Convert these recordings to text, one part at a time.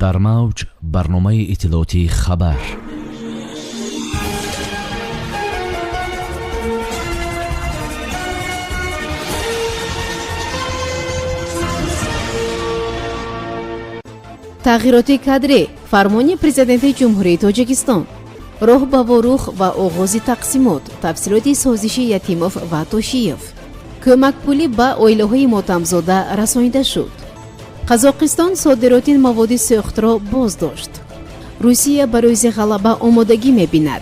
در موج برنامه اطلاعاتی خبر. تغییرات کادری فرمان پرزیدنت جمهوری تاجیکستان، راه به وروخ و آغاز تقسیمات، تفصیلات سازش یتیموف و توشیف، کمک پولی به اویله‌های ماتم‌زاده رسانیده شد. قزاقستان صادرات مواد سوخت را باز داشت. روسیه برای غلبه آمادگی می‌بیند.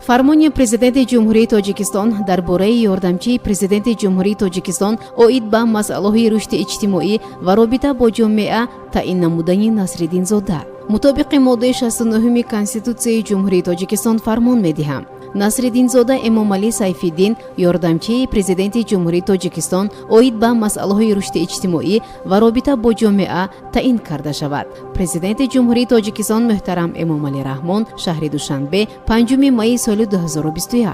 فرمان پرزیدنت جمهوری تاجیکستان درباره یاردمچی پرزیدنت جمهوری تاجیکستان اوید به مسائل رشد اجتماعی و رابطه با جامعه تعیین نمودن نصرالدین زاده. مطابق ماده 69 کنستیتوسیای جمهوری تاجیکستان فرمان می‌دهم نصرالدین زاده امامعلی سیف‌الدین یاردمچی پرزیدنت جمهوری تاجیکستان اوید به مسائل رشد اجتماعی و رابطه با جامعه تعیین کرده شود. پرزیدنت جمهوری تاجیکستان محترم امامعلی رحمان شهر دوشنبه 5 می سال 2021.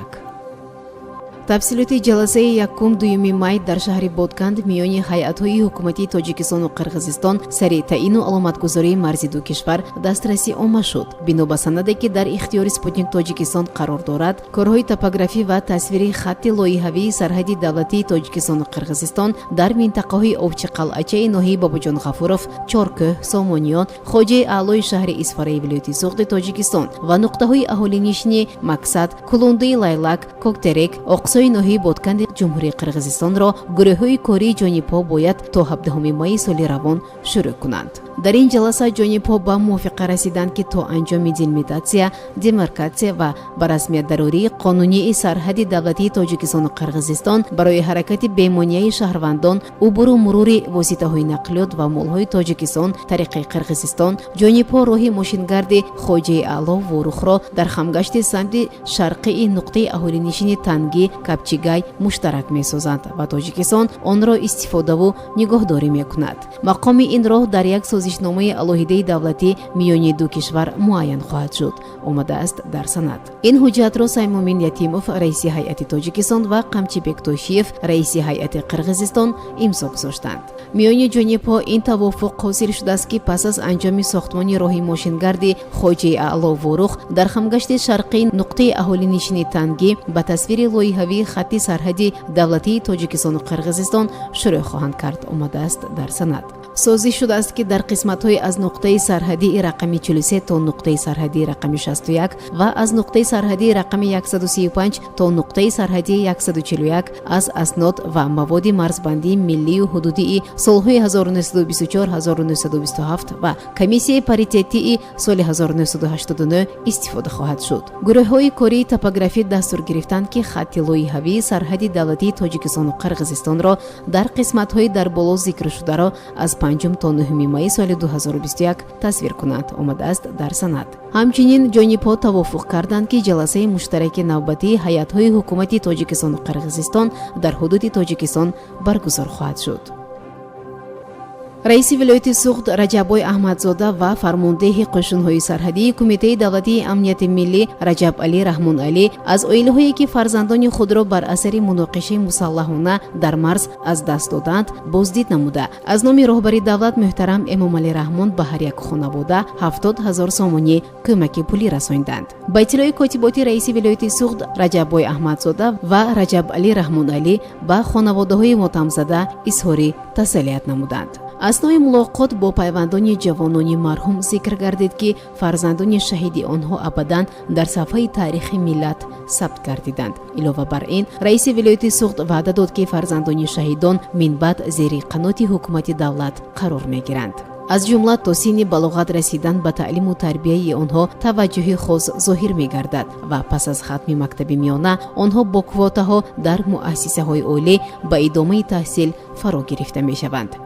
تفصیلات جلسه یکم دوم می در شهر بادکند میان هیئت‌های حکومتی تاجیکستان و قرغیزستان سری تعیین و علامتگذاری مرزی دو کشور دسترسی عامه شد. بنا به سندی که در اختیار سپوتنیک تاجیکستان قرار دارد، کارهای توپوگرافی و تصویری خط لایحه‌ای سرحدی دولتی تاجیکستان و قرغیزستان در منطقه‌های اوچی قلعه ناحیه باباجان غفورов، چارکوه، سامونیان، خواجه اعلای شهر اسفاره ولایت سوخت تاجیکستان و نقطه‌های اهالی نشینی مقصد، کلونده لایلک، کوکترک، اقصای ناحیه بادکند جمهوری قرغیزستان را گروه‌های کاری جانیپا باید تا 17 می سال روان شروع کنند. در این جلسه جانیپا با موافقه رسیدند که تا انجام دیلیمیتاسیا، دیمارکاسیا و به رسمیت ضروری قانونی سرحد دولتی تاجیکستان و قرغیزستان برای حرکت بیمانی شهروندان، عبور و مرور واسطه‌های نقلیات و مال‌های تاجیکستان طریق قرغیزستان، جانیپا راه ماشینگرد خواجه اعلی وروخ را در خمگشت سمت شرقی نقطه اهالی نشین تنگی کپچیگای مشترک می‌سازند و تاجیکستان آن را استفاده و نگهداری می‌کند. مقام این راه در یک سازشنامه علاهده دولتی میان دو کشور معین خواهد شد. آمده است در سند. این حجت را سیمومین یتیموف رئیس هیئت تاجیکستان و قمچیبک توشیف رئیس هیئت قرغیزستان امضا گذاشتند. میان جانیپا این توافق حاصل شده است که پس از انجام ساختمان راه ماشینگرد خواجه اعلی وروخ در خمگشت شرقی نقطه اهالی نشین تنگی به تصویر لایحه‌ای خط سرحدی دولتی تاجیکستان و قرغیزستان شروع خواهند کرد. آمده است در سند. سازی شده است که در قسمت‌های از نقطه سرحدی رقم 43 تا نقطه سرحدی رقم 61 و از نقطه سرحدی رقم 135 تا نقطه سرحدی 141 از اسناد و مواد مرزبندی ملی و حدودی سال‌های 1924-1927 و کمیسیه پاریتتی سال 1989 استفاده خواهد شد. گروه‌های کاری توپوگرافی دستور گرفتند که خط لایحه‌ای سرحدی دولتی تاجیکستان و قرغیزستان را در قسمت‌های در بالا ذکر شده را از 5 تا 9 می سال 2021 تصویر کنند. آمده است در سند. همچنین جانیپا توافق کردند که جلسه مشترک نوبتی هیئت‌های حکومتی تاجیکستان و قرغیزستان در حدود تاجیکستان برگزار خواهد شد. رئیس ولایت سوخت رجبای احمدزاده و فرمانده قشون‌های سرحدی کمیته دولتی امنیت ملی رجبعلی رحمانعلی از اویله‌هایی که فرزندان خود را بر اثر مناقشه مسلحانه در مرز از دست دادند بازدید نموده از نام رهبری دولت محترم امامعلی رحمان به هر یک خانواده 70,000 سامانی کمک پولی رساندند. با اطلاع کاتبات رئیس ولایت سوخت رجبای احمدزاده و رجبعلی رحمانعلی به خانواده‌های ماتم‌زده اظهار تسلیت نمودند. اثنای ملاقات با پیوندان جوانان مرحوم ذکر گردید که فرزندان شهیدی آنها ابداً در صفحه تاریخ ملت ثبت گردیدند. علاوه بر این رئیس ولایت سوخت وعده داد که فرزندان شهیدان من بعد زیر قنات حکومت دولت قرار میگیرند. از جمله تا سن بلوغت رسیدن به تعلیم و تربیه آنها توجه خاص ظاهر می‌گردد و پس از ختم مکتب میانه آنها با کوتاها در مؤسسه‌های عالی به ادامه تحصیل فرا گرفته می‌شوند.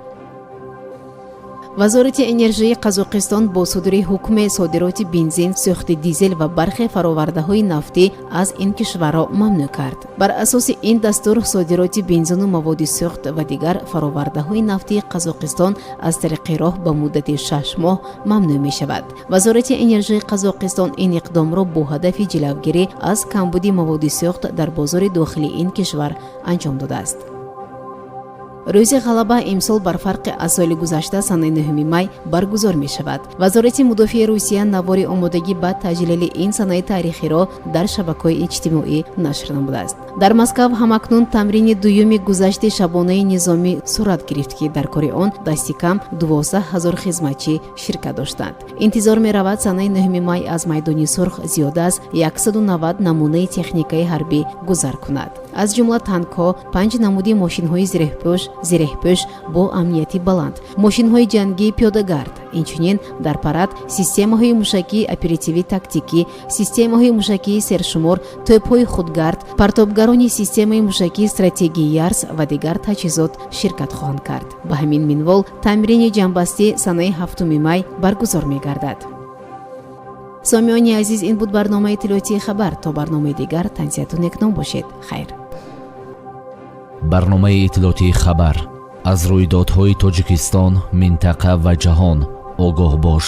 وزارت انرژی قزاقستان با صدور حکم صادرات بنزین، سوخت دیزل و برخی فرآورده‌های نفتی از این کشورها ممنوع کرد. بر اساس این دستور صادرات بنزین و مواد سوخت و دیگر فرآورده‌های نفتی قزاقستان از طریق راه به مدت 6 ماه ممنوع می شود. وزارت انرژی قزاقستان این اقدام را با هدف جلوگیری از کمبود مواد سوخت در بازار داخلی این کشور انجام داده است. рӯзи ғалаба имсол бар фарқи аз соли гузашта санаи 9 май баргузор мешавад. вазорати мудофиаи Русия навори омодагӣ ба таҷлили ин санаи тарихиро дар шабакаҳои иҷтимоӣ нашр намудааст. дар Москав ҳамакнун тамрини дуюми гузашти шабонаи низомӣ сурат гирифт ки дар кори он дасти кам 12 000 хизматчӣ ширкат доштанд. интизор меравад санаи 9 май аз майдони сурх зиёда аз 190 намунаи техникаи ҳарбӣ гузар кунад. аз ҷумла танкҳо, 5 намуди мошинҳои зиреҳпӯш бо амнияти баланд, мошинҳои ҷангии пиёдагард, инчунин дар парад системаҳои мушакии оперативӣ тактикӣ, системаҳои мушакии сершумор, тӯпҳои худгард, партобгарони системаи мушакии стратегии ярс ва дигар таҷҳизот ширкат хоҳанд кард. ба ҳамин минвол тамрини ҷамъбастӣ санаи 7 май баргузор мегардад. сомиёни азиз, ин буд барномаи иттилоотии хабар. то барномаи дигар танзияту некном бошед. хайр. барномаи иттилоотии хабар аз рӯйдодҳои Тоҷикистон, минтақа ва ҷаҳон огоҳ бош.